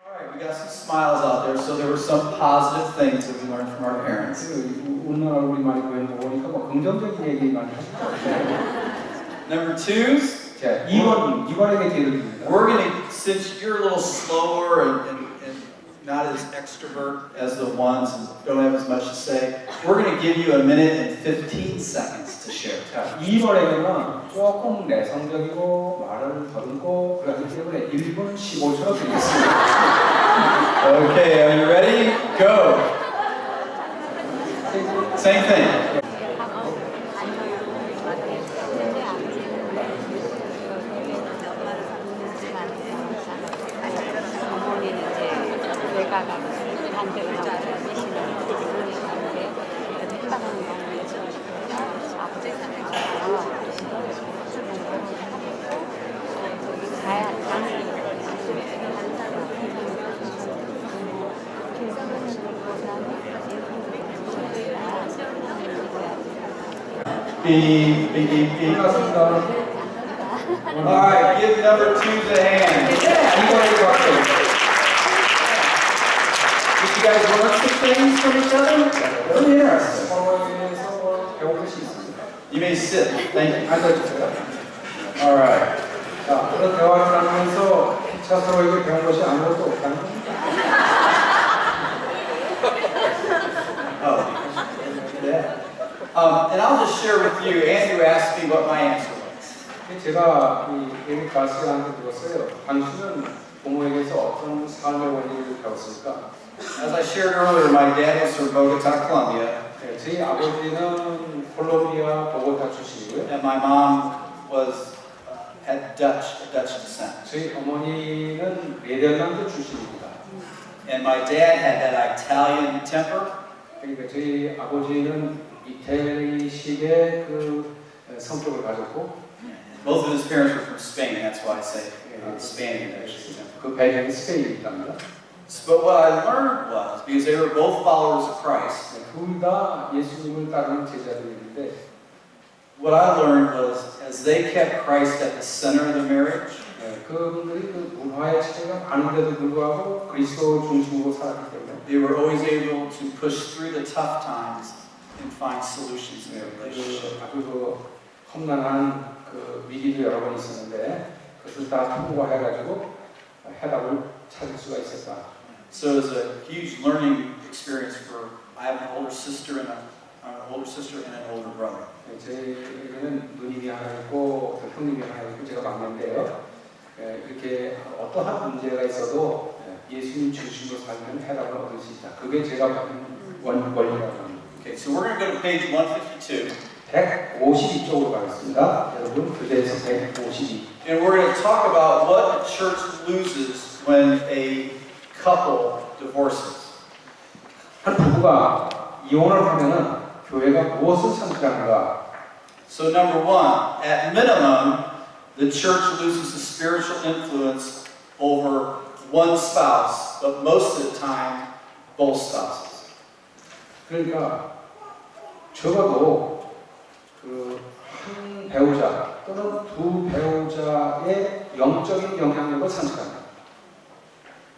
Alright, we got some smiles out there, so there were some positive things that we learned from our parents. 웃는 얼굴이 많이 보이니까 뭐 긍정적인 얘기 많이 하시죠. Number twos, 자, 2번에게 기회를 줍니다. we're going to, since you're a little slower and not as extrovert as the ones and don't have as much to say, we're going to give you a minute and 15 seconds to share. 자, 2번에게는 조금 내성적이고 말을 더듬고 그렇기 때문에 1분 15초로 드리겠습니다. Okay, are you ready? Go! Same thing. Beep, beep, beep, beep. Alright, give number twos a hand. Did you guys learn some things from each other? Very interesting. You may sit. Thank you. Alright. 자, 그런 대화를 나누면서 피차 서로에게 배운 것이 아무것도 없다는 겁니다. Oh. Yeah. And I'll just share with you, Andrew asked me what my answer was. 제가 이 에릭 가스한테 들었어요. 당신은 부모에게서 어떤 삶의 원리를 배웠을까? As I shared earlier, my dad was from Bogota, Colombia, 네, 저희 아버지는 콜롬비아 보고타 출신이고요. and my mom had Dutch descent. 저희 어머니는 네덜란드 출신입니다. And my dad had that Italian temper, 그러니까 저희 아버지는 이태리식의 그 성격을 가졌고, both of his parents were from Spain, that's why I say Spanish. 그 배경이 스페인입니다. But what I learned was, because they were both followers of Christ, 둘 다 예수님을 따르는 제자들인데, what I learned was, as they kept Christ at the center of the marriage, 그분들이 그 문화의 차이가 많은데도 불구하고 그리스도 중심으로 살았기 때문에 they were always able to push through the tough times and find solutions in their relationship. 아주 그 험난한 그 위기도 여러 번 있었는데 그것을 다 통과해가지고 해답을 찾을 수가 있었다. So it was a huge learning experience for. I have an older sister and an older brother. 저에게는 누님이 하나 있고 형님이 하나 있고 제가 막내인데요. 이렇게 어떠한 문제가 있어도 예수님 중심으로 살면 해답을 얻을 수 있다. 그게 제가 받은 원리라고 합니다. Okay, so we're going to go to page 152. 152쪽으로 가겠습니다. 여러분 교재에서 152. And we're going to talk about what the church loses when a couple divorces. 한 부부가 이혼을 하면은 교회가 무엇을 상실하는가? So number one, at minimum, the church loses the spiritual influence over one spouse, but most of the time, both spouses. 그러니까 적어도 그 한 배우자 또는 두 배우자의 영적인 영향력을 상실합니다.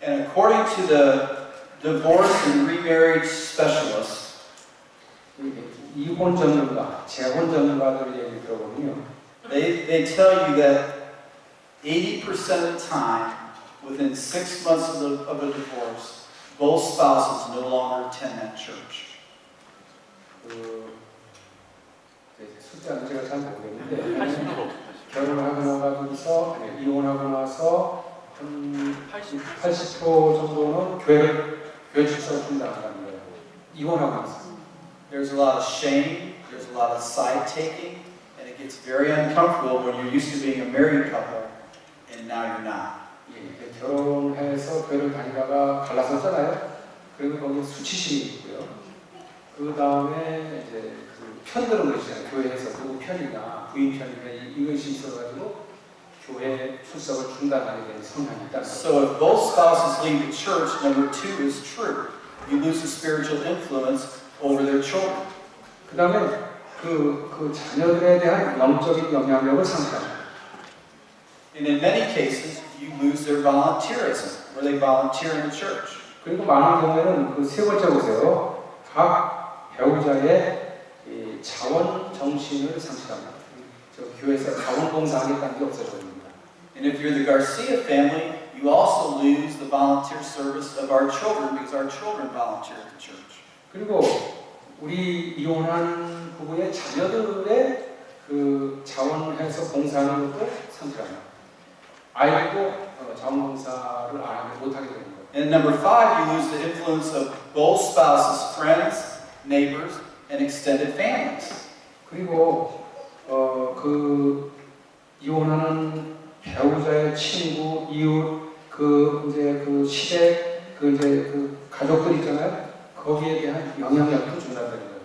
And according to the divorce and remarriage specialists, 이혼 전문가, 재혼 전문가들 얘기 들어보면요, they tell you that 80% of the time, within 6 months of a divorce, both spouses no longer attend that church. 숫자는 제가 잘 모르겠는데 결혼하고 나서 이혼하고 나서 한 80% 정도는 교회 출석을 중단한다는 거예요. 이혼하고 나서. There's a lot of shame, there's a lot of side taking, and it gets very uncomfortable when you're used to being a married couple and now you're not. 예, 결혼해서 교회를 다니다가 갈라섰잖아요. 그리고 거기 수치심이 있고요. 그 다음에 이제 그 편들은 거 있잖아요. 교회에서 누구 편이냐, 부인 편이냐 이것이 있어가지고 교회 출석을 중단하게 되는 성향이 있다. So if both spouses leave the church, number two is true. You lose the spiritual influence over their children. 그 다음에 그 자녀들에 대한 영적인 영향력을 상실합니다. And in many cases, you lose their volunteerism, where they volunteer in the church. 그리고 많은 경우에는 그 세 번째 보세요. 각 배우자의 이 자원 정신을 상실합니다. 저 교회에서 자원봉사하겠다는 게 없어집니다. And if you're the Garcia family, you also lose the volunteer service of our children because our children volunteer at the church. 그리고 우리 이혼한 부부의 자녀들의 그 자원해서 봉사하는 것도 상실합니다. 아이들도 자원봉사를 못하게 되는 거예요. And number 5, you lose the influence of both spouses, friends, neighbors, and extended families. 그리고 그 이혼하는 배우자의 친구, 이웃, 그 이제 그 시댁, 그 이제 그 가족들 있잖아요. 거기에 대한 영향력도 중단되는 거예요.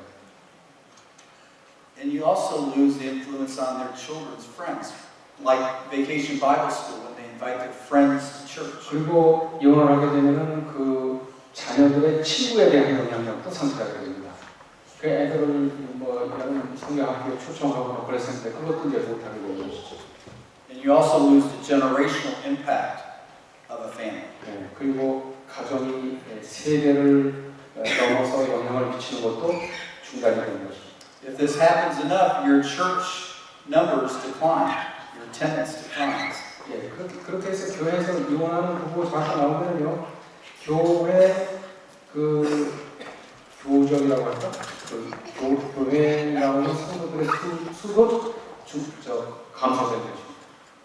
And you also lose the influence on their children's friends, like Vacation Bible School when they invite their friends to church. 그리고 이혼을 하게 되면은 그 자녀들의 친구에 대한 영향력도 상실하게 됩니다. 그 애들을 뭐 이런 성경학교에 초청하거나 그랬었는데 그것도 이제 못하게 되는 것이죠. And you also lose the generational impact of a family. 네, 그리고 가정이 세대를 넘어서 영향을 미치는 것도 중단이 되는 것이죠. If this happens enough, your church numbers decline, your attendance declines. 예, 그렇게 해서 교회에서 이혼하는 부부 잠깐 나오면요, 교회 그 교적이라고 할까? 그 교회에 나오는 성도들의 수도 감소되는 것입니다.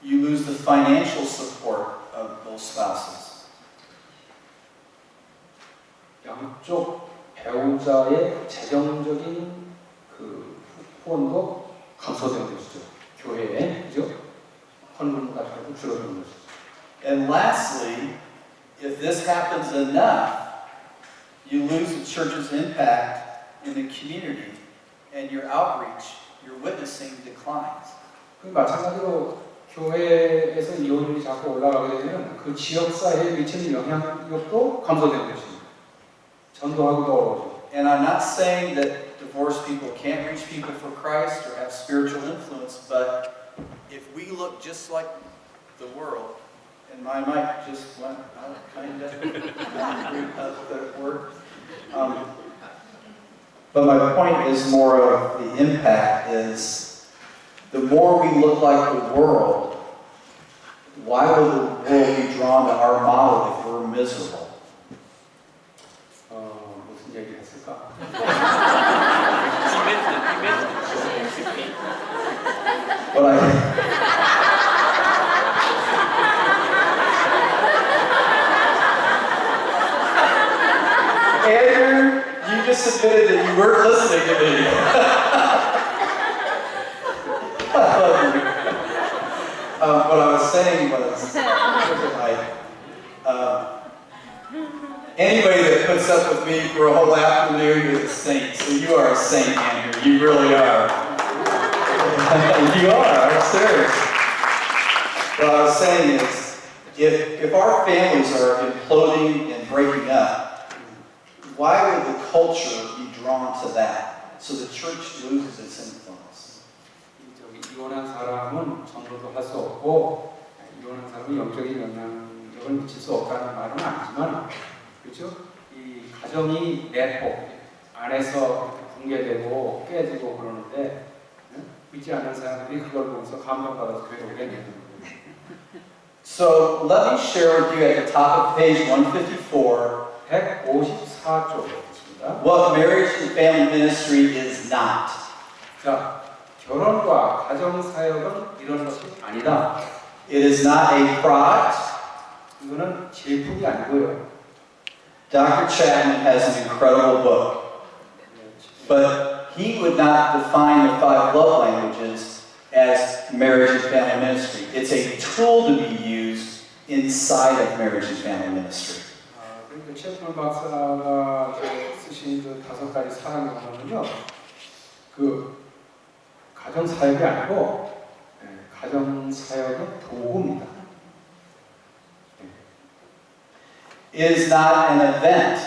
You lose the financial support of both spouses. 양쪽 배우자의 재정적인 그 후원도 감소되는 것이죠. 교회에, 그죠? 헌금 같은 것도 줄어드는 것이죠. And lastly, if this happens enough, you lose the church's impact in the community, and your outreach, your witnessing declines. 마찬가지로 교회에서 이혼율이 자꾸 올라가게 되면 그 지역사회에 미치는 영향력도 감소되는 것입니다. 전도하기도 어려워지고. And I'm not saying that divorced people can't reach people for Christ or have spiritual influence, but if we look just like the world, and my mic just went out, kind of, the word. But my point is more of the impact is the more we look like the world, why will the world be drawn to our model if we're miserable? 무슨 얘기 했을까? But I Andrew, you just admitted that you weren't listening to me. I love you. What I was saying was, anybody that puts up with me for a whole afternoon is a saint. So you are a saint, Andrew. You really are. You are. I'm serious. What I was saying is, if our families are imploding and breaking up, why would the culture be drawn to that? So the church loses its influence. 이혼한 사람은 전도도 할 수 없고 이혼한 사람은 영적인 영향력을 미칠 수 없다는 말은 아니지만, 그렇죠? 이 가정이 내포 안에서 붕괴되고 깨지고 그러는데 믿지 않는 사람들이 그걸 보면서 감동받아서 교회에 오게 되는 거예요. So let me share with you at the top of page 154 154쪽입니다. what marriage and family ministry is not. 자, 결혼과 가정 사역은 이런 것이 아니다. It is not a product. 이거는 제품이 아니고요. Dr. Chapman has an incredible book, but he would not define the 5 love languages as marriage and family ministry. It's a tool to be used inside of marriage and family ministry. 그러니까 채플 박사가 쓰신 그 5가지 사랑의 방법은요, 그 가정 사역이 아니고 가정 사역의 도구입니다. It is not an event.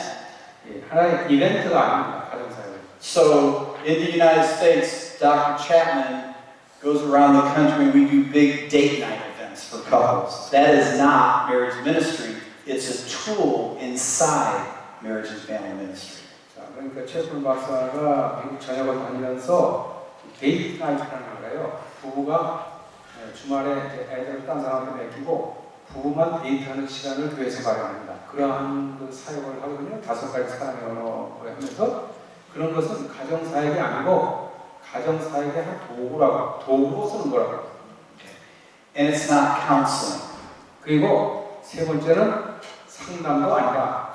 하나의 이벤트가 아닙니다. 가정 사역. So in the United States, Dr. Chapman goes around the country and we do big date night events for couples. That is not marriage ministry. It's a tool inside marriage and family ministry. 자, 그러니까 최풀 박사가 미국 전역을 다니면서 데이트 나이트라는 거예요. 부부가 주말에 이제 애들 딴 사람한테 맡기고 부부만 데이트하는 시간을 교회에서 마련합니다. 그러한 그 사역을 하거든요. 5가지 사랑의 언어를 하면서 그런 것은 가정 사역이 아니고 가정 사역의 한 도구로 쓰는 거라고. And it's not counseling. 그리고 세 번째는 상담도 아니다.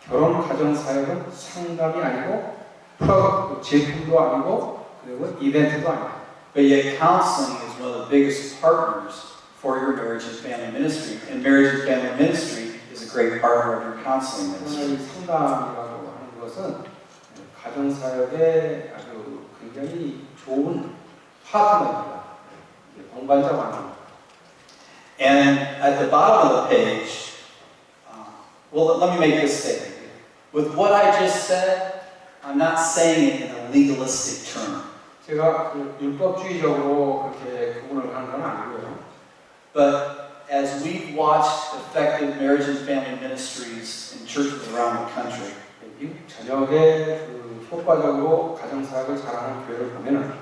결혼 가정 사역은 상담이 아니고 프로덕트 제품도 아니고 그리고 이벤트도 아니다. But yet counseling is one of the biggest partners for your marriage and family ministry. And marriage and family ministry is a great partner of your counseling ministry. 상담이라고 하는 것은 가정 사역에 아주 굉장히 좋은 파트너입니다. 동반자 관계. And at the bottom of the page, well, let me make this statement. With what I just said, I'm not saying it in a legalistic term. 제가 그 율법주의적으로 그렇게 구분을 하는 건 아니고요. But as we've watched effective marriage and family ministries in churches around the country, 미국 전역에 그 효과적으로 가정 사역을 잘하는 교회를 보면은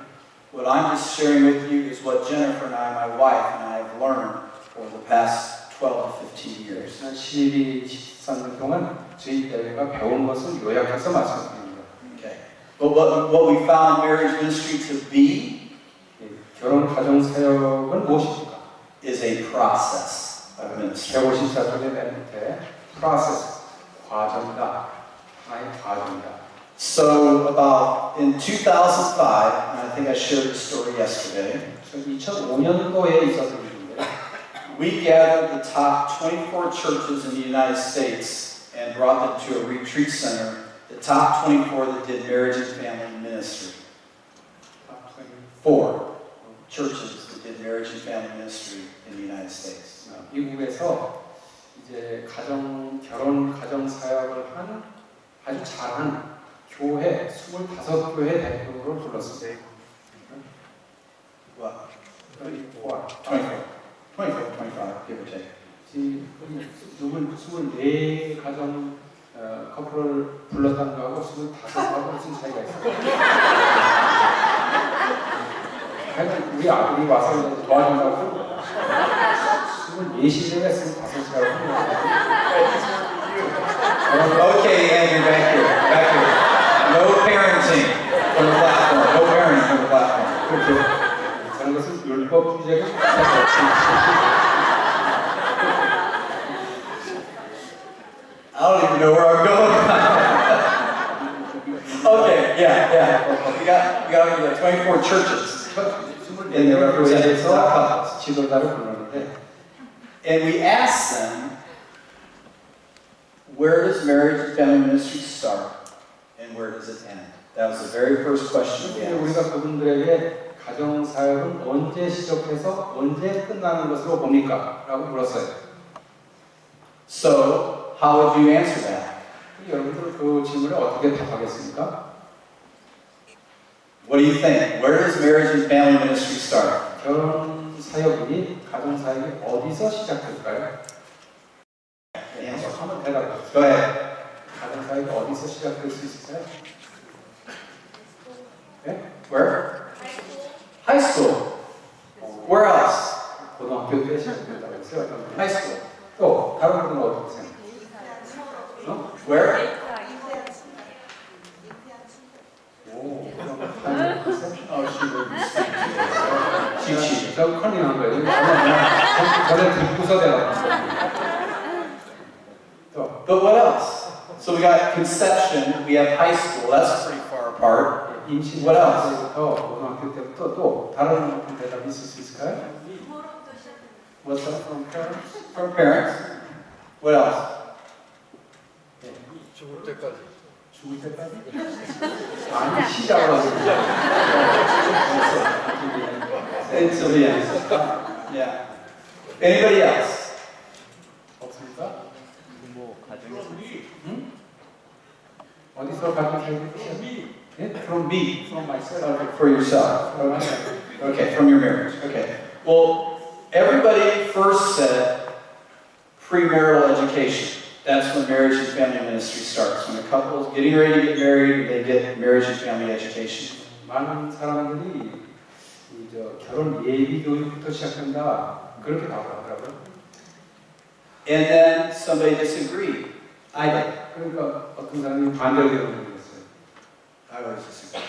what I'm just sharing with you is what Jennifer and I, my wife, and I have learned over the past 12 to 15 years. 지난 12, 13년 동안 저희 교회가 배운 것을 요약해서 말씀드립니다. Okay. But what we found marriage ministry to be 결혼 가정 사역은 무엇입니까? is a process of ministry. 154쪽의 맨 밑에 process, 과정이다. 하나의 과정이다. So about in 2005, and I think I shared the story yesterday, 2005년도에 있었던 일인데 we gathered the top 24 churches in the United States and brought them to a retreat center, the top 24 that did marriage and family ministry. 4 churches that did marriage and family ministry in the United States. 미국에서 이제 결혼 가정 사역을 한 아주 잘한 교회 25교회 대표를 불렀습니다. What? 24. 25, give or take. 누군 24가정 커플을 불렀다는 거하고 25하고 무슨 차이가 있어요? 하여튼 우리 아들이 와서 도와준다고 하는 거예요. 24시대가 25시라고 하는 거예요. Okay, Andrew, back here. No parenting from the platform. No parenting from the platform. 그렇게 저는 것은 율법주의적인 I don't even know where I'm going. Okay, yeah. We got 24 churches. in the representatives 지도자를 불렀는데 And we asked them, where does marriage and family ministry start and where does it end? That was the very first question we asked. 우리가 그분들에게 가정 사역은 언제 시작해서 언제 끝나는 것으로 봅니까? 라고 물었어요. So, how would you answer that? 여러분들 그 질문에 어떻게 답하겠습니까? What do you think? Where does marriage and family ministry start? 결혼 사역이 가정 사역이 어디서 시작될까요? 한번 대답해. Go ahead. 가정 사역이 어디서 시작될 수 있을까요? 네? Where? High school. Where else? 고등학교 때 시작된다고 했어요. High school. 또 다른 분은 어떻게 생각해요? Where? 오, Oh, she cheated. 저 컨닝한 거예요. 전에 듣고서 대답한 또 But what else? So we got conception, we have high school, that's pretty far apart. 임신 What else? 때부터 고등학교 때부터 또 다른 대답이 있을 수 있을까요? What's that from parents? From parents. What else? 죽을 때까지. 죽을 때까지? 아니 시작을 하고 Until the end. Yeah. Anybody else? 없습니까? 응? 어디서 가진 살기? 예? From me, from myself. For yourself. Okay, from your marriage. Okay. Well, Everybody first said premarital education. That's when marriage and family ministry starts. When a couple is getting ready to get married, they get marriage and family education. 많은 사람들이 결혼 예비 교육부터 시작한다 그렇게 답을 하더라고요. And then somebody disagreed. I did. 그러니까 어떤 사람이 반대를 해버렸어요. I always disagree.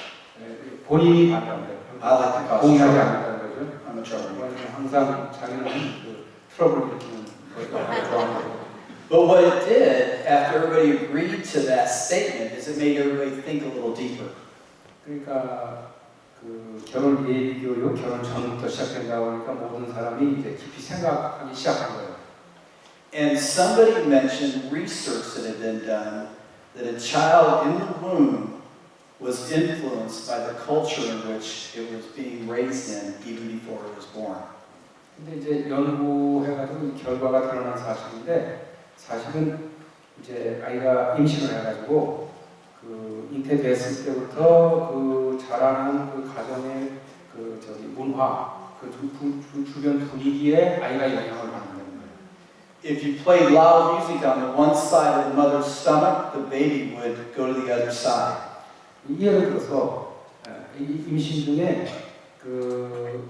본인이 반대한대요. I like to cause 동의하지 trouble. 않는다는 거죠. I'm a troublemaker. 항상 자기는 그 트러블을 일으키는 걸 좋아하는 거고. But what it did, after everybody agreed to that statement, is it made everybody think a little deeper. 그러니까 그 결혼 예비 교육, 결혼 전부터 시작된다 보니까 모든 사람이 이제 깊이 생각하기 시작한 거예요. And somebody mentioned research that had been done that a child in the womb was influenced by the culture in which it was being raised in even before it was born. 근데 이제 연구해가지고 결과가 드러난 사실인데 사실은 이제 아이가 임신을 해가지고 그 잉태됐을 때부터 그 자라는 그 가정의 그 문화, 그 주변 분위기에 아이가 영향을 받는 거예요. If you played loud music on the one side of the mother's stomach, the baby would go to the other side. 예를 들어서 임신 중에 그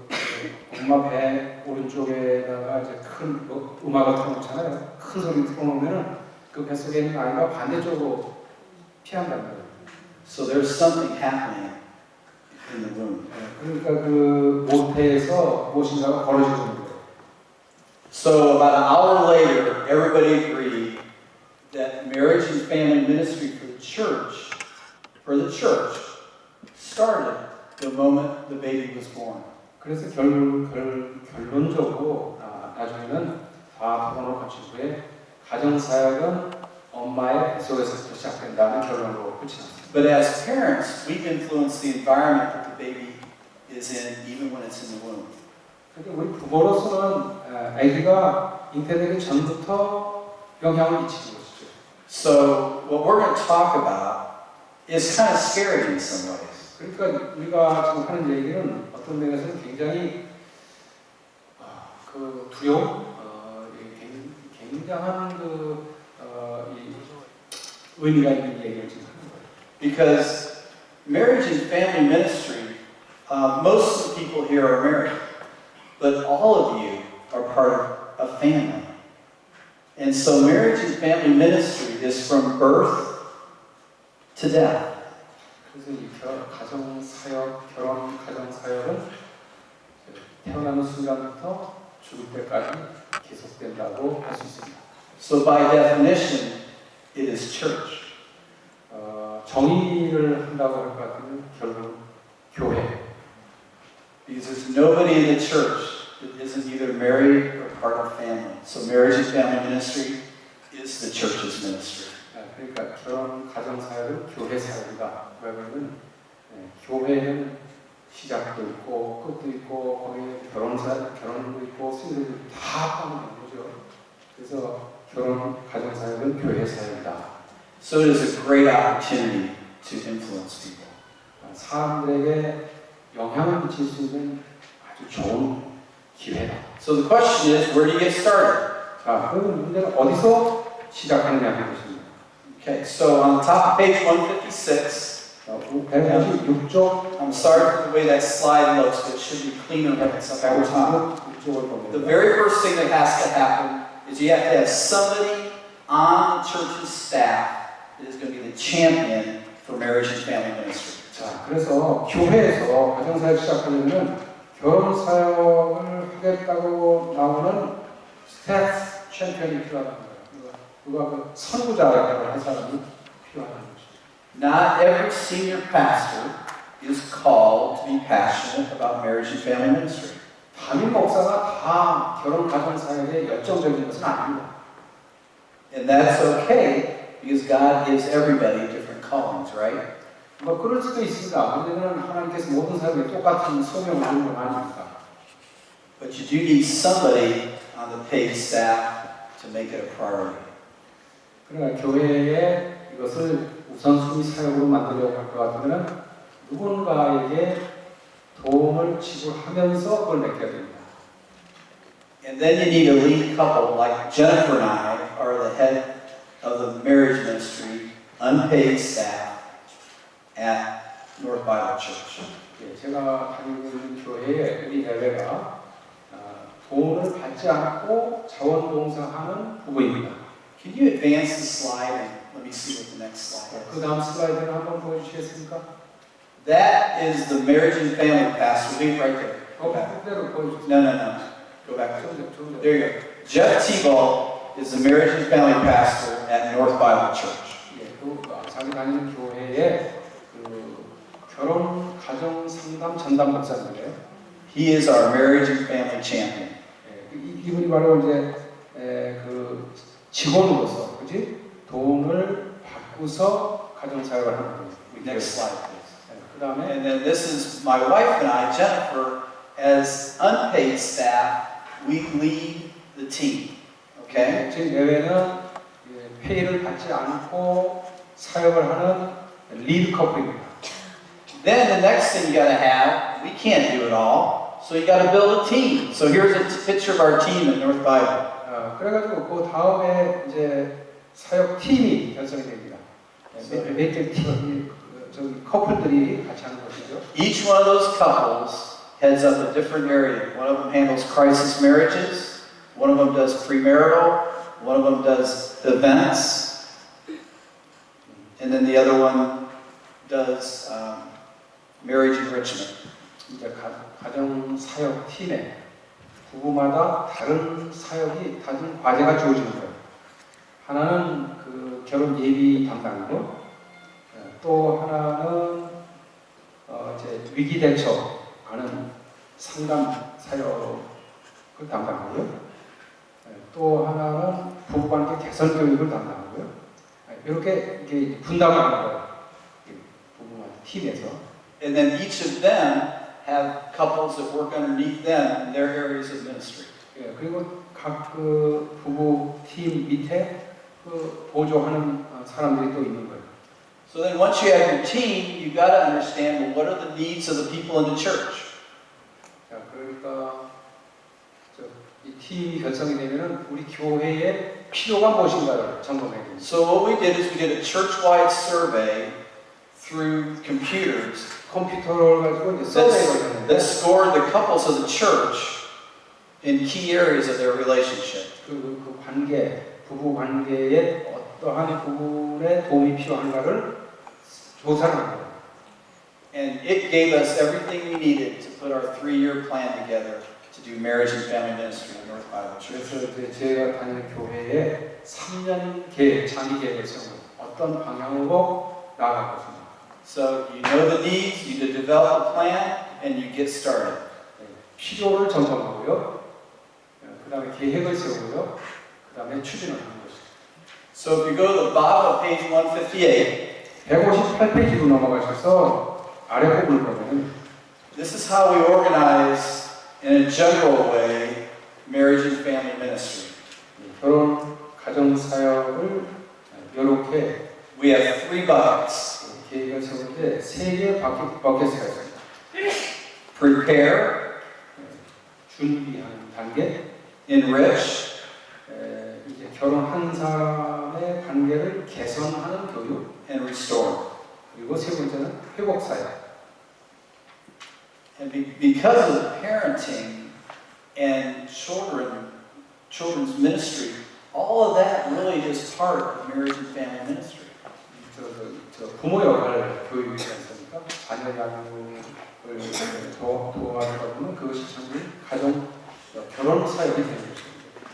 엄마 배 오른쪽에다가 이제 큰 음악을 틀어놓잖아요. 큰 소리 틀어놓으면은 그 뱃속에 있는 아이가 반대쪽으로 피한다는 거예요. So there's something happening in the womb. 그러니까 그 모태에서 무엇인가가 벌어지는 거예요. So about an hour later, everybody agreed that marriage and family ministry for the church, started the moment the baby was born. 그래서 결론적으로 나중에는 다 토론을 거친 후에 가정사역은 엄마의 뱃속에서부터 시작된다는 결론으로 끝이 났습니다. But as parents, we've influenced the environment that the baby is in, even when it's in the womb. 근데 우리 부모로서는 아기가 잉태되기 전부터 영향을 미치는 것이죠. So what we're going to talk about is kind of scary in some ways. 그러니까 우리가 지금 하는 얘기는 어떤 면에서는 굉장히 그 두려움, 굉장한 이 의미가 있는 얘기를 지금 하는 거예요. Because marriage and family ministry, most of the people here are married, but all of you are part of a family. And so marriage and family ministry is from birth to death. 그래서 이 가정사역, 결혼 가정사역은 태어나는 순간부터 죽을 때까지 계속된다고 할 수 있습니다. So by definition, it is church. 정의를 한다고 할 것 같으면 결국 교회. Because there's nobody in the church that isn't either married or part of family. So marriage and family ministry is the church's ministry. 그러니까 결혼 가정사역은 교회 사역이다. 그러면은 교회는 시작도 있고 끝도 있고 거기에 결혼도 있고 승리도 다 포함된 거죠. 그래서 결혼 가정사역은 교회 사역이다. So it is a great opportunity to influence people. 사람들에게 영향을 미칠 수 있는 아주 좋은 기회다. So the question is, where do you get started? 자, 그럼 문제는 어디서 시작하느냐 하는 것입니다. Okay, so on the top of page 156, 156쪽 I'm sorry for the way that slide looks, but it should be cleaner when it's up at the top. 156쪽을 보면 The very first thing that has to happen is you have to have somebody on the church's staff that is going to be the champion for marriage and family ministry. 자, 그래서 교회에서 가정사역 시작하려면 결혼사역을 하겠다고 나오는 스태프 챔피언이 필요하다는 거예요. 누가 그 선구자라고 할 사람이 필요하다는 거죠. Not every senior pastor is called to be passionate about marriage and family ministry. 담임 목사가 다 결혼 가정사역에 열정적인 것은 아닙니다. And that's okay because God gives everybody different callings, right? 뭐 그럴 수도 있습니다. 왜냐하면 하나님께서 모든 사람에게 똑같은 소명을 주는 건 아니니까. But you do need somebody on the paid staff to make it a priority. 그러나 교회에 이것을 우선순위 사역으로 만들려고 할 것 같으면 누군가에게 도움을 지불하면서 그걸 맡겨야 됩니다. And then you need a lead couple, like Jennifer and I are the head of the marriage ministry, unpaid staff at North Bible Church. 예, 제가 다니고 있는 교회에 우리 예배가 돈을 받지 않고 자원봉사하는 부부입니다. Can you advance the slide and let me see what the next slide is? 그 다음 슬라이드를 한번 보여주시겠습니까? That is the marriage and family pastor. Leave right there. Go back. 그대로 보여주세요. No. Go back. 좀 There you go. Jeff Tebow is the marriage and family pastor at North Bible Church. 예, 그 자기 다니는 교회에 그 결혼 가정 상담 전담 목사인데요. He is our marriage and family champion. 예, 이분이 바로 이제 그 직원으로서, 그지? 돈을 받고서 가정 사역을 하는 거예요. Next slide, please. 그 다음에 And then this is my wife and I, Jennifer, as unpaid staff. We lead the team. Okay. 지금 내외는 페이를 받지 않고 사역을 하는 리드 커플입니다. Then the next thing you got to have, we can't do it all, so you got to build a team. So here's a picture of our team at North Bible. 그래가지고 그 다음에 이제 사역 팀이 결성이 됩니다. 몇 개 팀, 저기 커플들이 같이 하는 것이죠. Each one of those couples heads up a different area. One of them handles crisis marriages. One of them does premarital. One of them does events. And then the other one does marriage enrichment. 이제 가정 사역 팀에 부부마다 다른 사역이, 다른 과제가 주어지는 거예요. 하나는 그 결혼 예비 담당이고, 또 하나는 이제 위기 대처하는 상담 사역을 담당하고요. 또 하나는 부부관계 개선 교육을 담당하고요. 이렇게 분담을 하는 거예요. 부부마다 팀에서. And then each of them have couples that work underneath them in their areas of ministry. 그리고 각 그 부부 팀 밑에 그 보조하는 사람들이 또 있는 거예요. So then once you have your team, you've got to understand, well, what are the needs of the people in the church? 자, 그러니까 이 팀이 결성이 되면은 우리 교회에 필요가 무엇인가를 점검해야 됩니다. So what we did is we did a church-wide survey through computers 컴퓨터를 가지고 이제 서베이를 했는데 that scored the couples of the church in key areas of their relationship. 그 관계, 부부 관계에 어떠한 부분에 도움이 필요한가를 조사를 한 거예요. And it gave us everything we needed to put our 3-year plan together to do marriage and family ministry at North Bible Church. 그래서 이제 제가 다니는 교회에 3년 계획, 장기 계획을 세우고 어떤 방향으로 나아갈 것인가. So you know the needs, you develop a plan, and you get started. 필요를 점검하고요. 그 다음에 계획을 세우고요. 그 다음에 추진을 하는 것이죠. So if you go to the bottom of page 158, 158페이지로 넘어가셔서 아래 부분을 보면 this is how we organize in a general way marriage and family ministry. 결혼 가정 사역을 이렇게 We have 3 buckets. 계획을 세울 때 3개의 버킷가 있습니다. Prepare, 준비하는 단계, enrich, 이제 결혼한 사람의 관계를 개선하는 교육, and restore. 그리고 세 번째는 회복 사역. And because of parenting and children's ministry, all of that really is part of marriage and family ministry. 저 부모 역할 교육이지 않습니까? 자녀 양육을 도와주다 보면 그것이 전부 가정 결혼 사역이 되는 것입니다.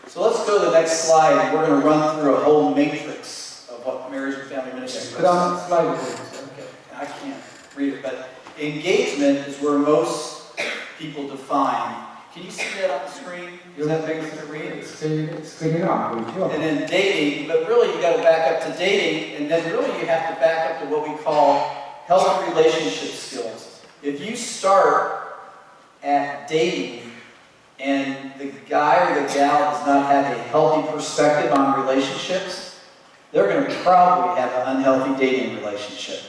So let's go to the next slide. We're going to run through a whole matrix of what marriage and family ministry 그 다음 is. 슬라이드 보여주세요. I can't read it, but engagement is where most people define. Can you see that on the screen? Is that big enough to read? 스크린은 안 보이죠? And then dating, but really you got to back up to dating, and then really you have to back up to what we call healthy relationship skills. If you start at dating and the guy or the gal does not have a healthy perspective on relationships, they're going to probably have an unhealthy dating relationship,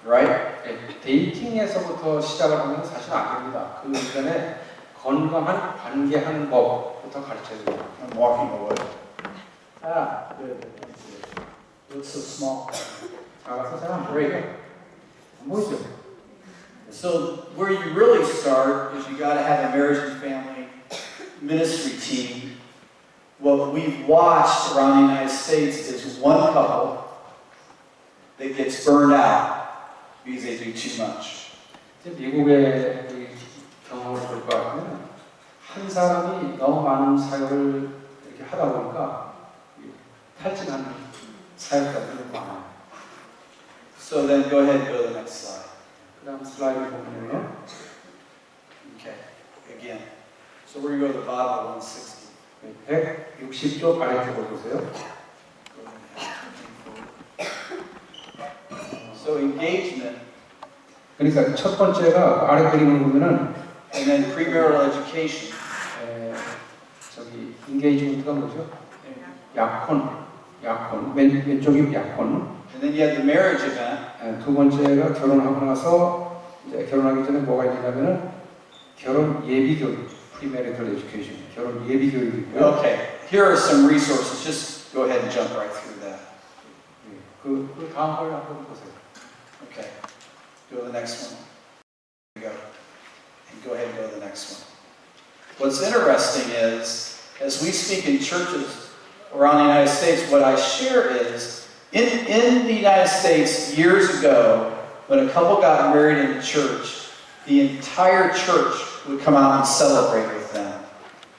right? 데이팅에서부터 시작을 하면 사실 안 됩니다. 그 전에 건강한 관계하는 법부터 가르쳐줍니다. I'm walking away. 아, Looks so small. 작아서 잘 안 보여요. 안 보이죠? So where you really start is you got to have a marriage and family ministry team. What we've watched around the United States is one couple that gets burned out because they do too much. 이제 미국의 이 경험을 볼 것 같으면 한 사람이 너무 많은 사역을 이렇게 하다 보니까 탈진하는 사역자들이 많아요. So then go ahead and go to the next slide. 그다음 슬라이드 보면요. Okay, again. So we're going to go to the bottom of 160. 160쪽 아래쪽을 보세요. So engagement 그러니까 첫 번째가 아래 그림을 보면은 and then premarital education. 저기 인게이지먼트가 뭐죠? 약혼 왼쪽이 약혼. And then you have the marriage event. 두 번째가 결혼하고 나서 이제 결혼하기 전에 뭐가 있냐면은 결혼 예비 교육, premarital education, 결혼 예비 교육이고요. Okay, here are some resources. Just go ahead and jump right through that. 그 다음 걸 한번 보세요. Okay, go to the next one. There you go. And go ahead and go to the next one. What's interesting is, as we speak in churches around the United States, what I share is, in the United States years ago, when a couple got married in the church, the entire church would come out and celebrate with them.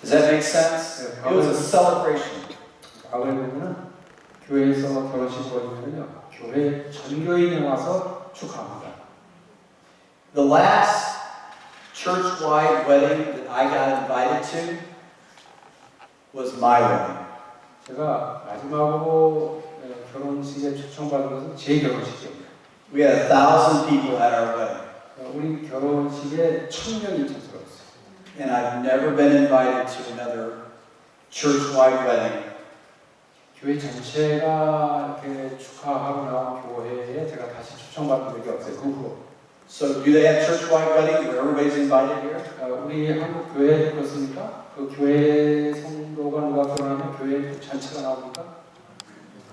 Does that make sense? It was a celebration. 과거에 보면은 교회에서 결혼식 보여주면요, 교회 전교인이 와서 축하합니다. The last church-wide wedding that I got invited to was my wedding. 제가 마지막으로 결혼식에 초청받은 것은 제 결혼식이었습니다. We had 1,000 people at our wedding. 우리 결혼식에 1,000명이 참석했어요. And I've never been invited to another church-wide wedding. 교회 전체가 이렇게 축하하고 나온 교회에 제가 다시 초청받은 적이 없어요. 그 후로. So do they have church-wide weddings where everybody's invited here? 우리 한국 교회 그렇습니까? 그 교회 성도가 누가 결혼하면 교회 전체가 나옵니까?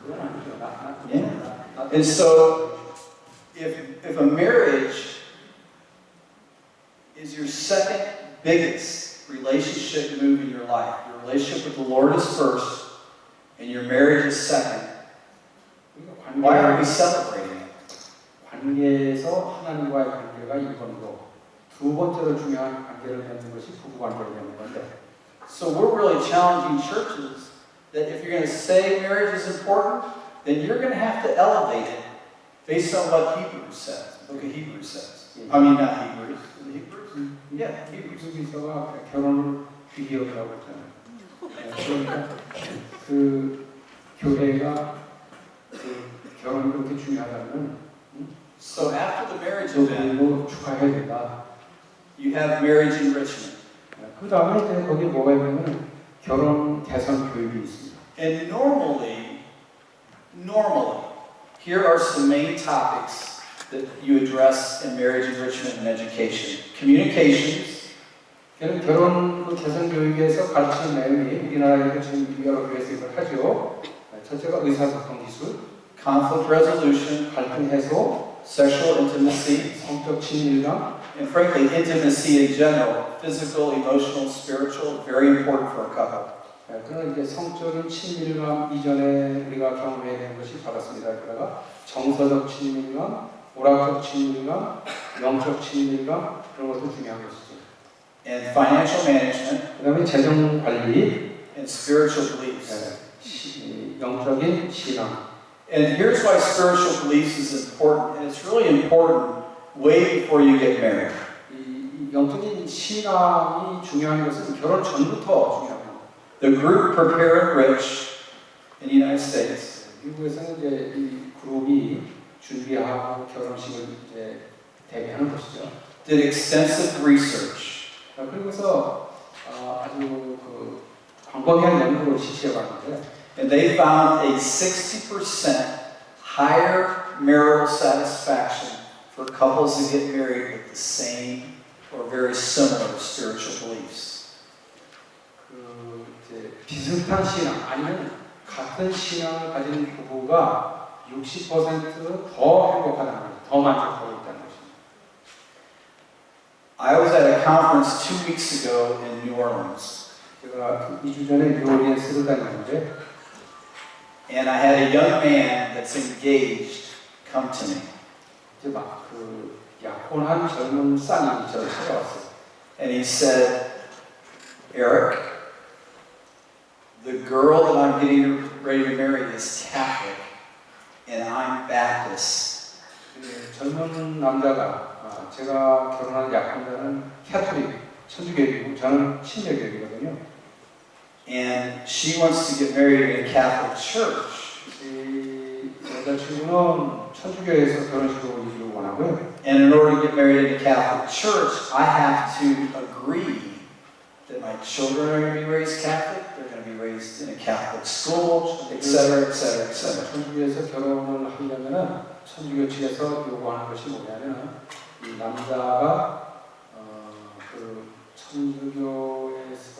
그건 아니죠. Yeah. And so, if a marriage is your second biggest relationship move in your life, your relationship with the Lord is first, and your marriage is second, why are we celebrating it? 관계에서 하나님과의 관계가 1번으로 두 번째로 중요한 관계를 맺는 것이 부부 관계를 맺는 건데. So we're really challenging churches that if you're going to say marriage is important, then you're going to have to elevate it based on what Hebrews says. Look at Hebrews says. I mean, not Hebrews. Is it Hebrews? Yeah, Hebrews. 히브리서가 결혼을 비교라고 했잖아요. 그러니까 그 교회가 그 결혼이 그렇게 중요하다면 So after the marriage event, 그리고 축하해야 된다. you have marriage enrichment. 그 다음에 이제 거기 뭐가 있냐면 결혼 개선 교육이 있습니다. And normally, here are some main topics that you address in marriage enrichment and education. Communications, 결혼 그 개선 교육에서 가르치는 내용이 우리나라에서 지금 여러 교회에서 이걸 하죠. 첫째가 의사소통 기술, conflict resolution, 갈등 해소, sexual intimacy, 성적 친밀감, and frankly, intimacy in general, physical, emotional, spiritual, very important for a couple. 그러나 이제 성적인 친밀감 이전에 우리가 경험해야 되는 것이 받았습니다. 그러다가 정서적 친밀감, 오락적 친밀감, 영적 친밀감 그런 것도 중요한 것이죠. And financial management, 그다음에 재정 관리, and spiritual beliefs. 영적인 신앙. And here's why spiritual beliefs is important, and it's really important way before you get married. 이 영적인 신앙이 중요한 것은 결혼 전부터 중요합니다. The group Prepare and Rich in the United States 미국에서는 이제 이 그룹이 준비하고 결혼식을 이제 대비하는 것이죠. did extensive research. 그리고서 아주 그 광범위한 연구를 실시해봤는데. And they found a 60% higher marital satisfaction for couples who get married with the same or very similar spiritual beliefs. 그 이제 비슷한 신앙 아니면 같은 신앙을 가진 부부가 60%더 행복하다는 거죠. 더 만족하고 있다는 것입니다. I was at a conference 2 weeks ago in New Orleans, 제가 2주 전에 뉴올리언스를 다녔는데 and I had a young man that's engaged come to me. 이제 막 그 약혼한 젊은 쌍이 저를 찾아왔어요. And he said, Eric, the girl that I'm getting ready to marry is Catholic, and I'm Baptist. 젊은 남자가 제가 결혼한 약혼자는 캐톨릭, 천주교이고 저는 신자교이거든요. And she wants to get married in a Catholic church. 이 여자친구는 천주교에서 결혼식을 올리기를 원하고요. And in order to get married in a Catholic church, I have to agree that my children are going to be raised Catholic, they're going to be raised in a Catholic school, etc., etc., etc. 천주교에서 결혼을 하려면은 천주교 측에서 요구하는 것이 뭐냐면은 이 남자가 그 천주교에서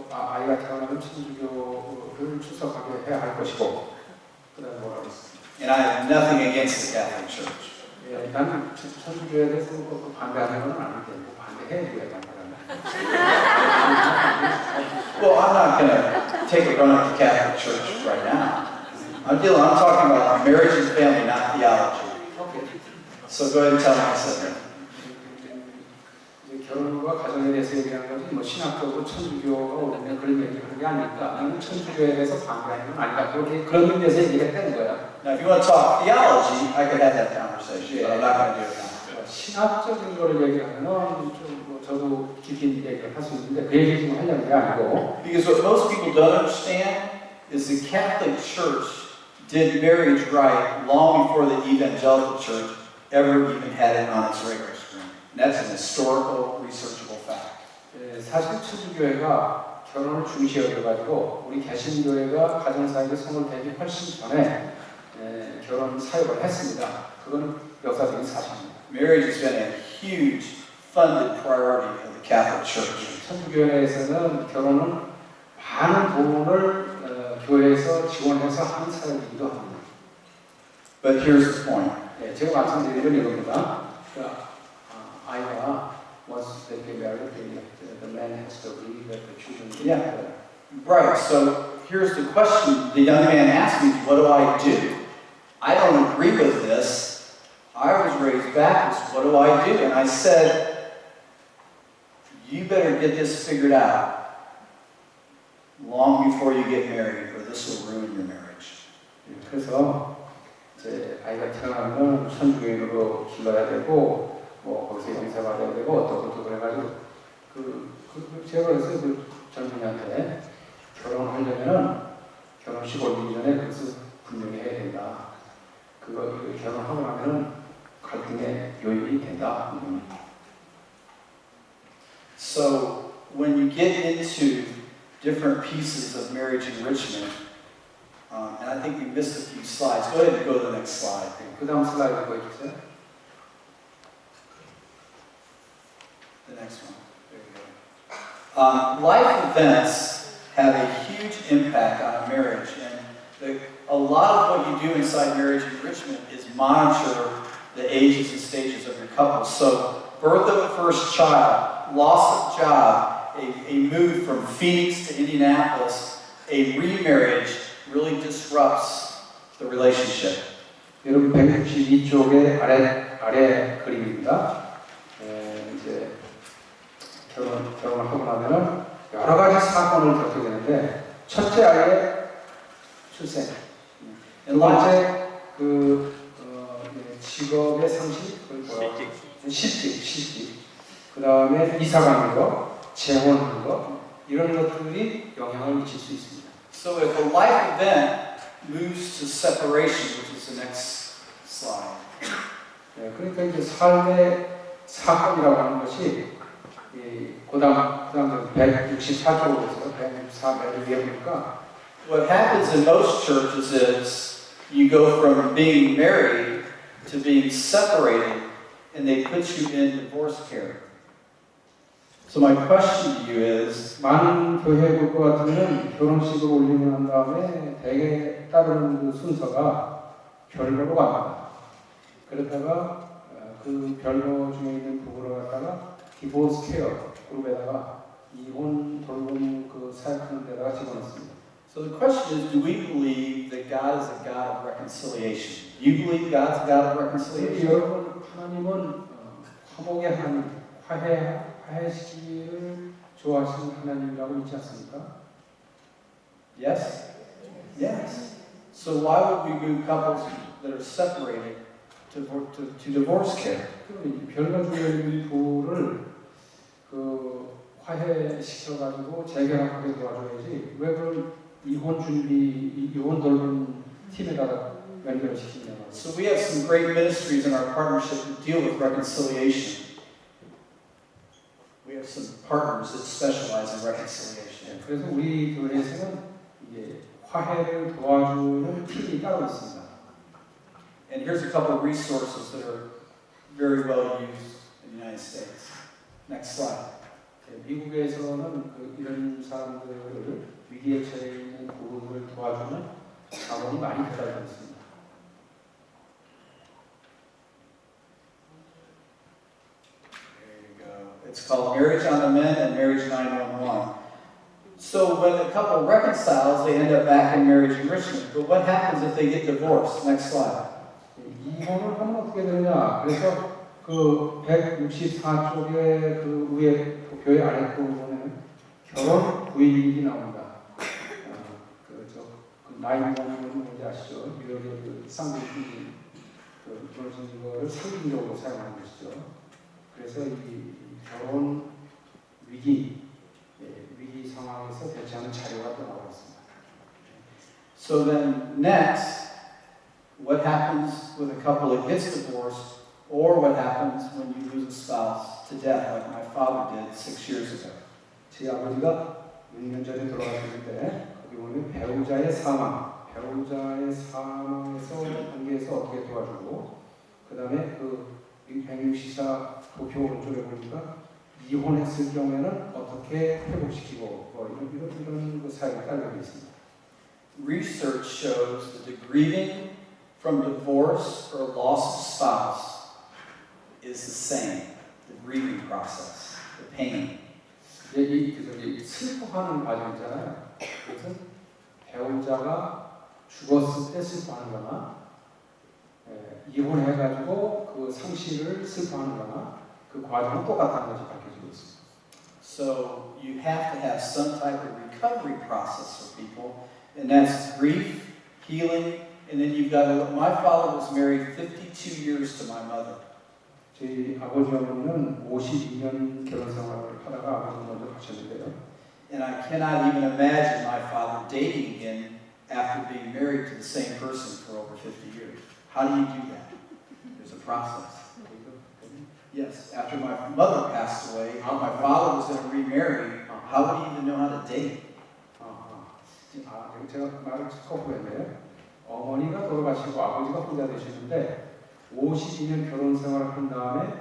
아이가 태어나면 천주교를 출석하게 해야 할 것이고 그다음에 뭐라고 했습니다. And I have nothing against the Catholic Church. 예, 나는 천주교에 대해서 반대하는 건 아닌데 뭐 반대해 줘야 반대하는. Well, I'm not going to take a run at the Catholic Church right now. I'm talking about marriage and family, not theology. 오케이. So go ahead and tell me I said that. 결혼과 가정에 대해서 얘기하는 거지 뭐 신학적으로 천주교가 오르면 그런 얘기하는 게 아니니까 나는 천주교에 대해서 반대하는 건 아니다. 그런 의미에서 얘기를 했다는 거야. Now, if you want to talk theology, I could have that conversation, but I'm not going to do it now. 신학적인 거를 얘기하면은 좀 저도 깊이 얘기를 할 수 있는데 그 얘기 지금 하려는 게 아니고. Because what most people don't understand is the Catholic Church did marriage right long before the evangelical church ever even had it on its radar screen. And that's an historical, researchable fact. 사실 천주교회가 결혼을 중시 여겨가지고 우리 개신교회가 가정사역에 손을 대기 훨씬 전에 결혼 사역을 했습니다. 그거는 역사적인 사실입니다. Marriage has been a huge funded priority of the Catholic Church. 천주교회에서는 결혼은 많은 돈을 교회에서 지원해서 하는 사역이기도 합니다. But here's the point. 제가 말씀드린 건 이겁니다. 아이가 once they get married, the man has to agree that the children get married. Right, so here's the question the young man asked me, what do I do? I don't agree with this. I was raised Baptist, what do I do? And I said, you better get this figured out long before you get married, or this will ruin your marriage. 그래서 이제 아이가 태어나면 천주교인으로 길러야 되고 뭐 거기서 영세받아야 되고 어떻고 그래가지고 제가 그래서 그 젊은이한테 결혼하려면은 결혼식 올리기 전에 그것을 분명히 해야 된다. 그거 결혼하고 나면은 갈등의 요인이 된다. So when you get into different pieces of marriage enrichment, and I think we missed a few slides. Go ahead and go to the next slide. 그 다음 슬라이드 보여주세요. The next one. There you go. Life events have a huge impact on a marriage, and a lot of what you do inside marriage enrichment is monitor the ages and stages of your couple. So, birth of a first child, loss of job, a move from Phoenix to Indianapolis, a remarriage really disrupts the relationship. 여러분 162쪽의 아래 그림입니다. 이제 결혼을 하고 나면은 여러 가지 사건을 겪게 되는데 첫째 아이의 출생, 두 번째 직업의 상실, 시집, 그 다음에 이사 가는 거, 재혼하는 거 이런 것들이 영향을 미칠 수 있습니다. So if a life event moves to separation, which is the next slide. 그러니까 이제 삶의 사건이라고 하는 것이 그다음 164쪽으로 보세요. 164 위에 보니까 What happens in most churches is you go from being married to being separated, and they put you in divorce care. So my question to you is, 많은 교회 볼 것 같으면 결혼식을 올리고 난 다음에 대개 따르는 그 순서가 별거로 갑니다. 그러다가 그 별거 중에 있는 부부를 갖다가 디보스 케어 그룹에다가 이혼 돌봄 그 사역하는 데다가 집어넣습니다. so the question is, do we believe that God is a God of reconciliation? Do you believe God's a God of reconciliation? 여러분 하나님은 화목의 하나님, 화해시키기를 좋아하시는 하나님이라고 믿지 않습니까? Yes? Yes. So why would we do couples that are separated to divorce care? 그럼 별거 중에 있는 부를 그 화해시켜가지고 재결합하게 도와줘야지 왜 그걸 이혼 준비, 이혼 돌봄 팀에다가 연결시키냐. So we have some great ministries in our partnership that deal with reconciliation. We have some partners that specialize in reconciliation. 그래서 우리 교회에서는 이게 화해를 도와주는 팀이 따로 있습니다. And here's a couple of resources that are very well used in the United States. Next slide. 미국에서는 이런 사람들을 위기에 처해 있는 부부를 도와주는 자본이 많이 개발되어 있습니다. There you go. It's called Marriage on the Mend and Marriage 911. So when a couple reconciles, they end up back in marriage enrichment. But what happens if they get divorced? Next slide. 이혼을 하면 어떻게 되느냐? 그래서 그 164쪽의 그 위에 교회 아래 부분에 결혼 부인이 나옵니다. 그 나인원은 뭔지 아시죠? 뉴욕의 그 쌍둥이 그런 거를 상징적으로 사용하는 것이죠. 그래서 이 결혼 위기 상황에서 대처하는 자료가 또 나와 있습니다. So then next, what happens with a couple that gets divorced, or what happens when you lose a spouse to death, like my father did 6 years ago? 제 아버지가 6년 전에 돌아가셨을 때 거기 보면 배우자의 사망에서 관계에서 어떻게 도와주고 그 다음에 그 164 도표 오른쪽에 보니까 이혼했을 경우에는 어떻게 회복시키고 이런 그 사역이 깔려 있습니다. Research shows that the grieving from divorce or loss of spouse is the same, the grieving process, the pain. 이 슬퍼하는 과정이잖아요. 그것은 배우자가 죽었을 때 슬퍼하는 거나 이혼해가지고 그 상실을 슬퍼하는 거나 그 과정은 똑같다는 것이 밝혀지고 있습니다. So you have to have some type of recovery process for people, and that's grief, healing, and then you've got to, my father was married 52 years to my mother. 저희 아버지 어머니는 52년 결혼 생활을 하다가 아버지 먼저 가셨는데요. And I cannot even imagine my father dating again after being married to the same person for over 50 years. How do you do that? There's a process. Yes, after my mother passed away, my father was going to remarry. How would he even know how to date? 제가 말을 섞어보였네요. 어머니가 돌아가시고 아버지가 혼자 되시는데 52년 결혼 생활을 한 다음에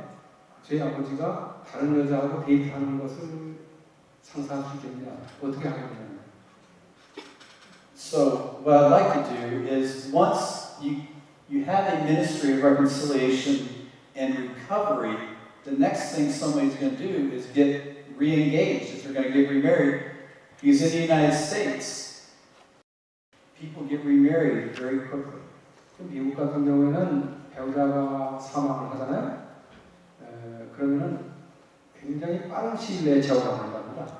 저희 아버지가 다른 여자하고 데이트하는 것을 상상할 수 있겠냐? 어떻게 하겠냐? So what I'd like to do is once you have a ministry of reconciliation and recovery, the next thing somebody's going to do is get re-engaged if they're going to get remarried. Because in the United States, people get remarried very quickly. 미국 같은 경우에는 배우자가 사망을 하잖아요. 그러면은 굉장히 빠른 시일 내에 재혼을 한답니다.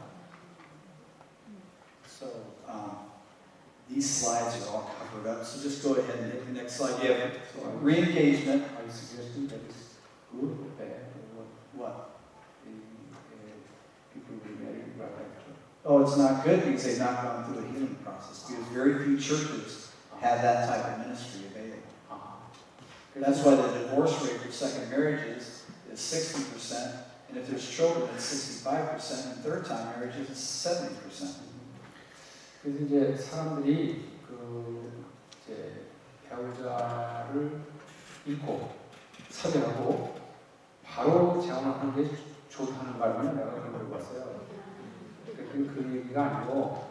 So these slides are all covered up. So just go ahead and hit the next slide. You have re-engagement. I suggest that is good or bad or What? people remarry right after. Oh, it's not good because they've not gone through the healing process. Because very few churches have that type of ministry available. That's why the divorce rate for second marriages is 60%, and if there's children, it's 65%, and third-time marriages is 70%. 그래서 이제 사람들이 그 이제 배우자를 잃고 사별하고 바로 재혼을 하는 게 좋다는 말만 내가 그런 걸 봤어요. 그 얘기가 아니고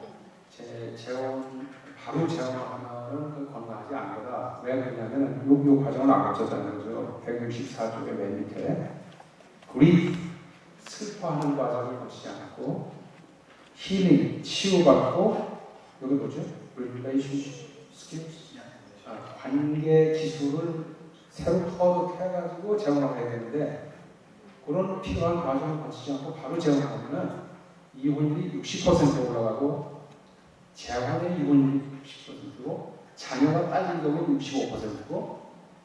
바로 재혼을 하면은 그 건강하지 않은 거다. 왜 그러냐면 요 과정을 안 거쳤다는 거죠. 164쪽의 맨 밑에 grief, 슬퍼하는 과정을 거치지 않고 healing, 치유받고 여기 뭐죠? relationship skills, 관계 기술을 새로 터득해가지고 재혼을 해야 되는데 그런 필요한 과정을 거치지 않고 바로 재혼을 하면은 이혼율이 60% 올라가고 재혼의 이혼율이 60%고 자녀가 딸린 경우 65%고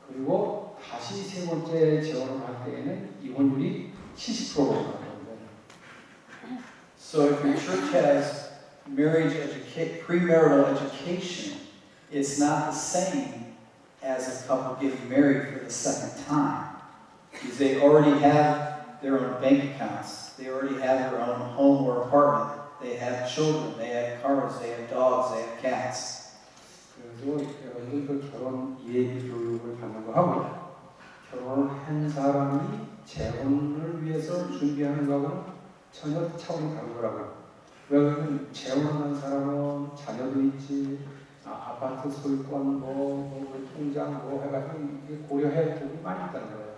그리고 다시 세 번째 재혼을 할 때에는 이혼율이 70%가 올라갑니다. So if your church has premarital education, it's not the same as a couple getting married for the second time. Because they already have their own bank accounts. They already have their own home or apartment. They have children, they have cars, they have dogs, they have cats. 그래서 여러분들 결혼 예비 교육을 받는 거 하고 결혼을 한 사람이 재혼을 위해서 준비하는 거하고는 전혀 차원이 다른 거라고요. 왜냐하면 재혼한 사람은 자녀도 있지, 아파트 소유권, 통장 해가지고 이게 고려해야 되는 게 많이 있다는 거예요.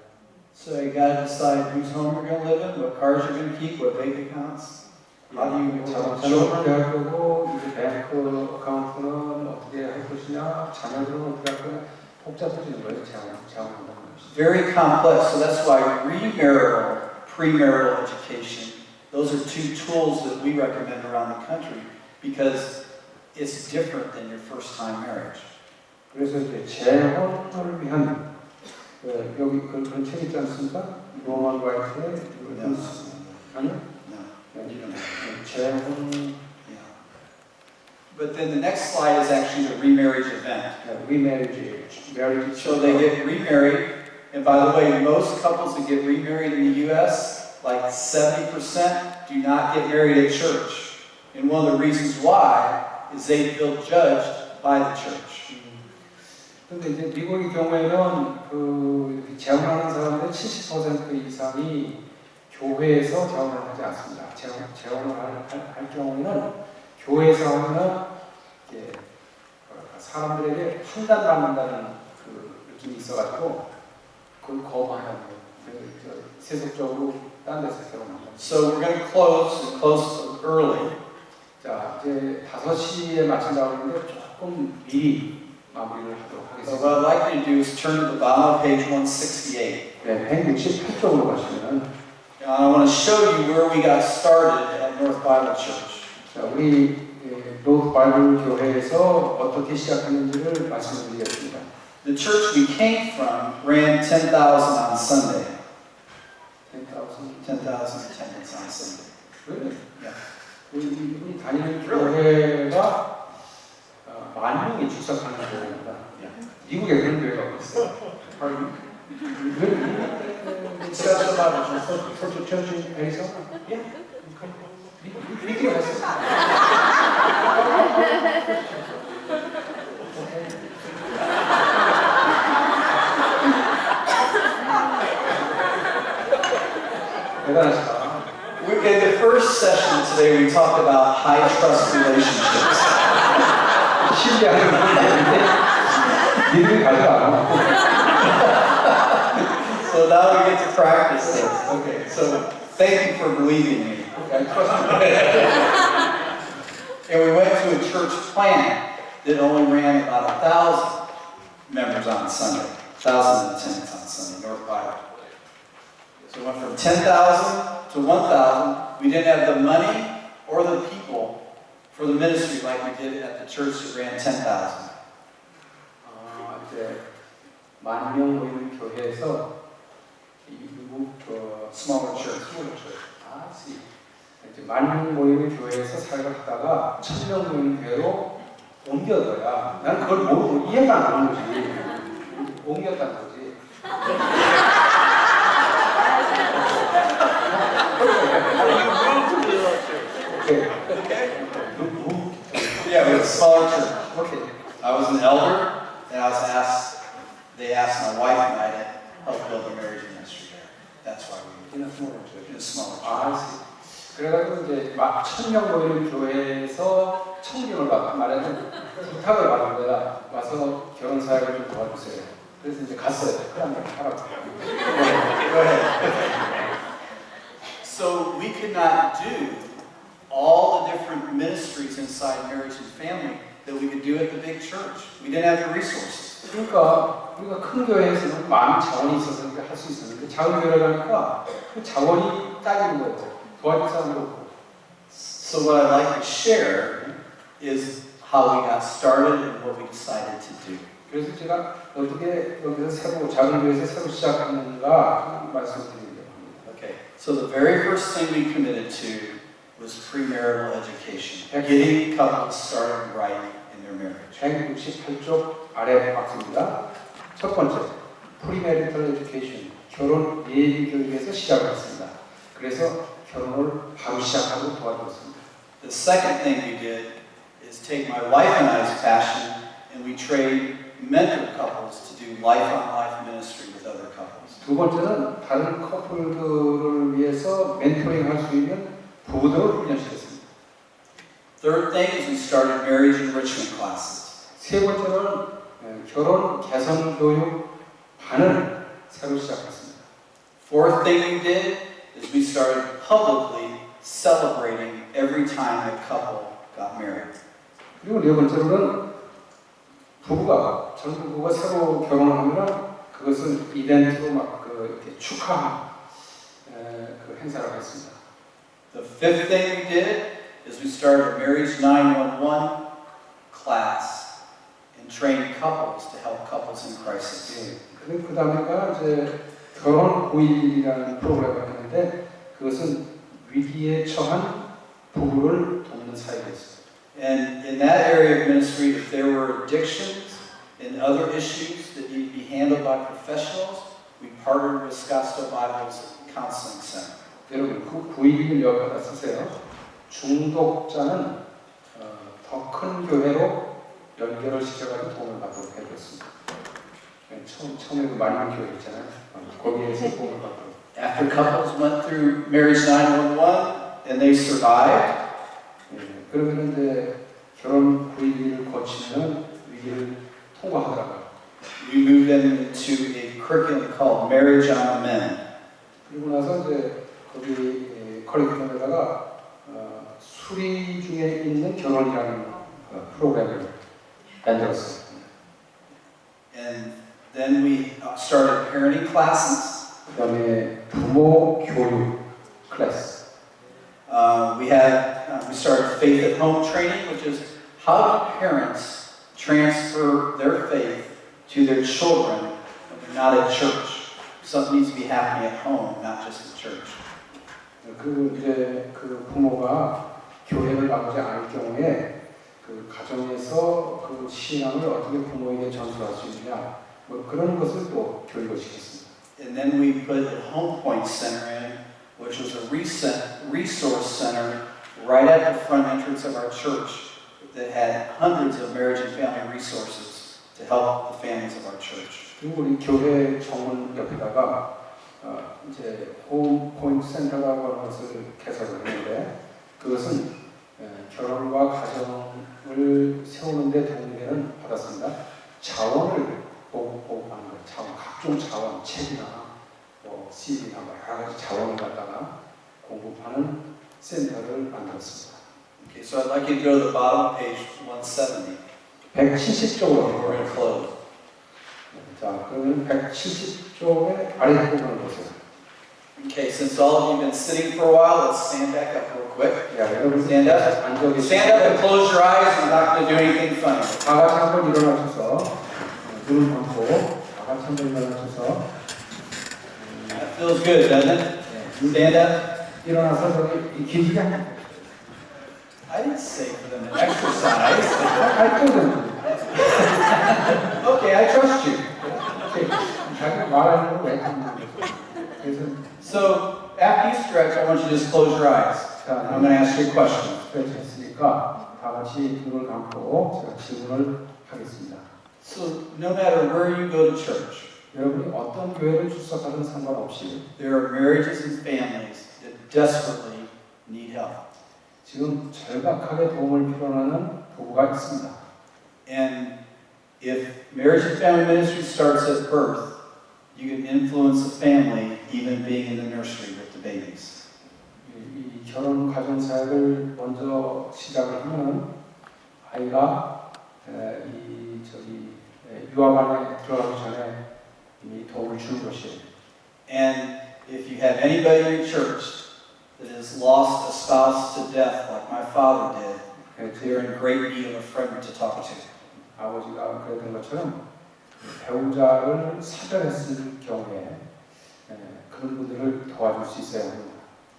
So you gotta decide whose home you're gonna live in, what cars you're gonna keep, what bank accounts. How do you 자녀를 대할 거고 이제 뱅크 어카운트는 어떻게 할 것이냐, 자녀들은 어떻게 할 거냐, 복잡해지는 거예요. 재혼한다는 것이. Very complex. So that's why premarital education. Those are two tools that we recommend around the country because it's different than your first-time marriage. 그래서 이제 재혼을 위한 여기 그런 책 있지 않습니까? 로만 화이트의 아니요? 재혼. But then the next slide is actually the remarriage event. Marriage. So they get remarried, and by the way, most couples that get remarried in the U.S., like 70%, do not get married at church. And one of the reasons why is they feel judged by the church. 근데 이제 미국의 경우에는 그 재혼하는 사람들의 70% 이상이 교회에서 재혼을 하지 않습니다. 재혼을 할 경우는 교회에서 하면은 이제 사람들에게 판단받는다는 그 느낌이 있어가지고 그걸 거부한다는 거예요. 세속적으로 딴 데서 재혼한다. So we're going to close early. 자, 이제 5시에 마친다고 하는데 조금 미리 마무리를 하도록 하겠습니다. So what I'd like you to do is turn to the bottom of page 168. 네, 168쪽으로 가시면 I want to show you where we got started at North Bible Church. 자, 우리 노스 바이블 교회에서 어떻게 시작했는지를 말씀드리겠습니다. The church we came from ran 10,000 on Sunday. 10,000 attendance on Sunday. Really? Yeah. 우리 다니는 교회가 10,000명이 출석하는 교회입니다. 미국에 그런 교회가 없어요. Discuss the Bible. Church in Arizona? Yeah. 미국에 갔어요. 대단하시다. In the first session today, we talked about high trust relationships. 신뢰하는 분인데 믿음이 가지 않아. So now we get to practice this. Okay, so thank you for believing me. And we went to a church plant that only ran about 1,000 members on Sunday, 1,000 attendants on Sunday, North Bible. So we went from 10,000 to 1,000. We didn't have the money or the people for the ministry like we did at the church that ran 10,000. 이제 10,000명 모이는 교회에서 미국 Smaller church. 이제 10,000명 모이는 교회에서 사역을 하다가 1,000명 모이는 교회로 옮겨둬야 난 그걸 모르고 이해가 안 가는 거지. 옮겼다는 거지. Yeah, it was a smaller church. Okay. I was an elder, and they asked my wife and I to help build a marriage ministry there. That's why we in a smaller church. in a smaller church. 아, 그래가지고 이제 막 1000명 모이는 교회에서 청빙을 말하는 부탁을 받은 거야. 와서 결혼 사역을 좀 도와주세요. 그래서 이제 갔어요. 그러면 하라고. Go ahead. So we could not do all the different ministries inside marriage and family that we could do at the big church. We didn't have the resources. 그러니까 우리가 큰 교회에서는 많은 자원이 있어서 할 수 있었는데 작은 교회를 가니까 그 자원이 딸리는 거예요. 도와줄 사람도 없고. So what I'd like to share is how we got started and what we decided to do. 그래서 제가 어떻게 여기서 새로 작은 교회에서 새로 시작하는가 말씀드리려고 합니다. Okay. So the very first thing we committed to was premarital education, getting couples started right in their marriage. 168쪽 아래 박스입니다. 첫 번째, 프리메리털 에듀케이션, 결혼 예비 교육에서 시작을 했습니다. 그래서 결혼을 바로 시작하고 도와줬습니다. The second thing we did is take my wife and I's passion and we trained mentor couples to do life-on-life ministry with other couples. 두 번째는 다른 커플들을 위해서 멘토링 할 수 있는 부부들을 훈련시켰습니다. Third thing is we started marriage enrichment classes. 세 번째는 결혼 개선 교육 반을 새로 시작했습니다. Fourth thing we did is we started publicly celebrating every time a couple got married. 그리고 네 번째로는 전 부부가 새로 결혼하면 그것을 이벤트로 이렇게 축하한 그 행사를 했습니다. The fifth thing we did is we started a Marriage 911 class and trained couples to help couples in crisis. 그 다음에가 이제 결혼 911이라는 프로그램을 했는데 그것은 위기에 처한 부부를 돕는 사역이었습니다. And in that area of ministry, if there were addictions and other issues that need to be handled by professionals, we partnered with Scottsdale Bible's Counseling Center. 여러분, 그 911을 옆에다 쓰세요. 중독자는 더 큰 교회로 연결을 시켜가지고 도움을 받도록 해줬습니다. 처음에 그 많은 교회 있잖아요. 거기에서 도움을 받도록. After couples went through Marriage 911 and they survived, 그러면 이제 결혼 911을 거치면 위기를 통과하더라고요. we moved them into a curriculum called Marriage on Men. 그리고 나서 이제 거기 커리큘럼에다가 수리 중에 있는 결혼이라는 프로그램을 만들었어요. And then we started parenting classes. 그다음에 부모 교육 클래스. We started faith at home training, which is how do parents transfer their faith to their children when they're not at church. Something needs to be happening at home, not just at church. 이제 그 부모가 교회를 나오지 않을 경우에 그 가정에서 그 신앙을 어떻게 부모에게 전수할 수 있느냐 그런 것을 또 교육을 시켰습니다. And then we put a Home Point Center in, which was a resource center right at the front entrance of our church that had hundreds of marriage and family resources to help the families of our church. 그리고 우리 교회 정문 옆에다가 이제 홈 포인트 센터라고 하는 것을 개설을 했는데 그것은 결혼과 가정을 세우는 데 도움이 되는 받았습니다. 자원을 보급하는 거예요. 자원, 각종 자원, 책이나 CD나 여러 가지 자원을 갖다가 공급하는 센터를 만들었습니다. Okay, so I'd like you to go to the bottom of page 170. 170쪽으로 We're going to close. 자, 그러면 170쪽의 아래부분을 보세요. Okay, since all of you have been sitting for a while, let's stand back up real quick. 야, 여러분 Stand up. 앉아 계시고 Stand up and close your eyes. I'm not going to do anything funny. 다 같이 한번 일어나셔서 눈을 감고 다 같이 한번 일어나셔서 That feels good, doesn't it? Stand up. 일어나서 저기 길게 한번 I didn't say for them to exercise. 알거든. Okay, I trust you. 자기가 말하는 거 왜 하는 그래서 So after you stretch, I want you to just close your eyes. 자, I'm going to ask you a question. 스트레치 했으니까 다 같이 눈을 감고 제가 질문을 하겠습니다. So no matter where you go to church, 여러분이 어떤 교회를 출석하든 상관없이 there are marriages and families that desperately need help. 지금 절박하게 도움을 필요하는 부부가 있습니다. And if marriage and family ministry starts at birth, you can influence a family even being in the nursery with the babies. 이 결혼 가정 사역을 먼저 시작을 하면은 아이가 유아반에 들어가기 전에 이미 도움을 주는 것이에요. And if you have anybody in your church that has lost a spouse to death like my father did, they're in great need of a friend to talk to. 아버지가 그랬던 것처럼 배우자를 사별했을 경우에 그런 분들을 도와줄 수 있어야 합니다.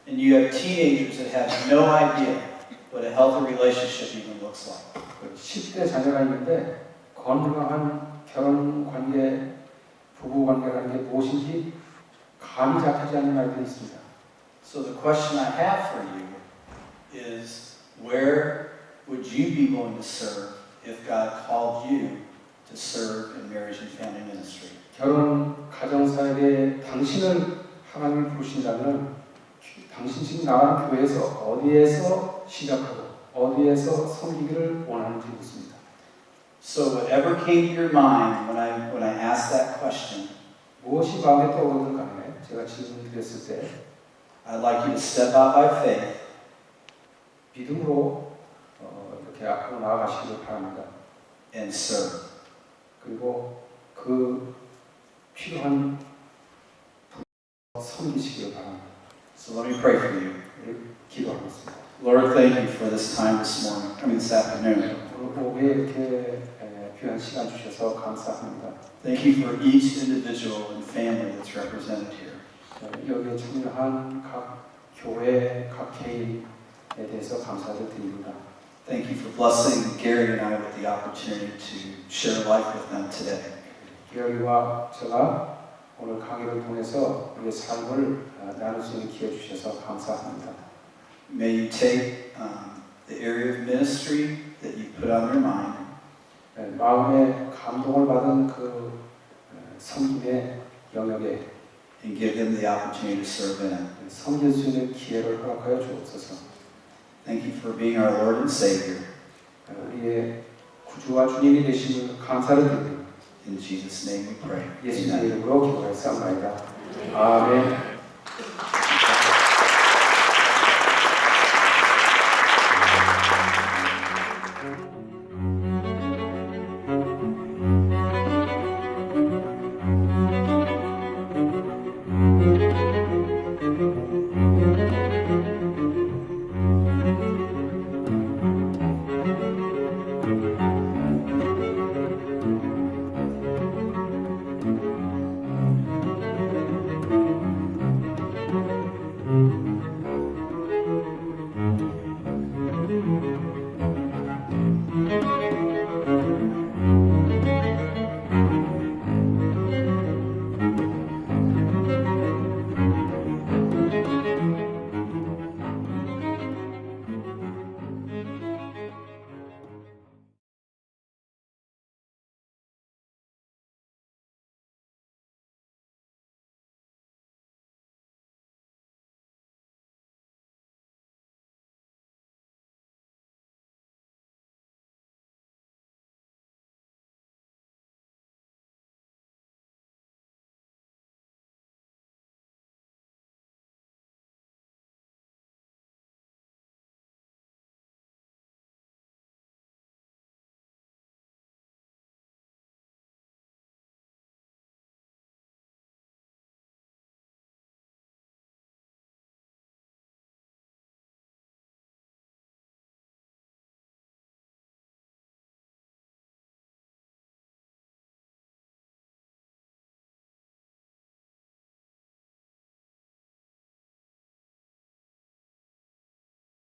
And you have teenagers that have no idea what a healthy relationship even looks like. 10대 자녀가 있는데 건강한 결혼 관계, 부부 관계라는 게 무엇인지 감이 잡히지 않는 아이들이 있습니다. So the question I have for you is, where would you be willing to serve if God called you to serve in marriage and family ministry? 결혼 가정 사역에 당신을 하나님이 부르신다면 당신 지금 나가는 교회에서 어디에서 시작하고 어디에서 섬기기를 원하는지 묻습니다. So whatever came to your mind when I asked that question, 무엇이 마음에 떠오르든 간에 제가 질문 드렸을 때 I'd like you to step out by faith 믿음으로 이렇게 앞으로 나아가시길 바랍니다. and serve. 그리고 그 필요한 섬기시길 바랍니다. So let me pray for you. 기도하겠습니다. Lord, thank you for this time this morning, this afternoon. 오늘 오후에 이렇게 귀한 시간 주셔서 감사합니다. Thank you for each individual and family that's represented here. 여기에 참여한 각 교회, 각 개인에 대해서 감사를 드립니다. Thank you for blessing Gary and I with the opportunity to share life with them today. 기열이와 제가 오늘 강의를 통해서 우리의 삶을 나눌 수 있는 기회 주셔서 감사합니다. May you take the area of ministry that you put on your mind 마음에 감동을 받은 그 섬김의 영역에 and give them the opportunity to serve in it. 섬길 수 있는 기회를 허락하여 주옵소서. Thank you for being our Lord and Savior. 우리의 구주와 주님이 되심을 감사를 드립니다. In Jesus' name we pray. 예수님의 Amen. 이름으로 기도하였사옵나이다. 아멘.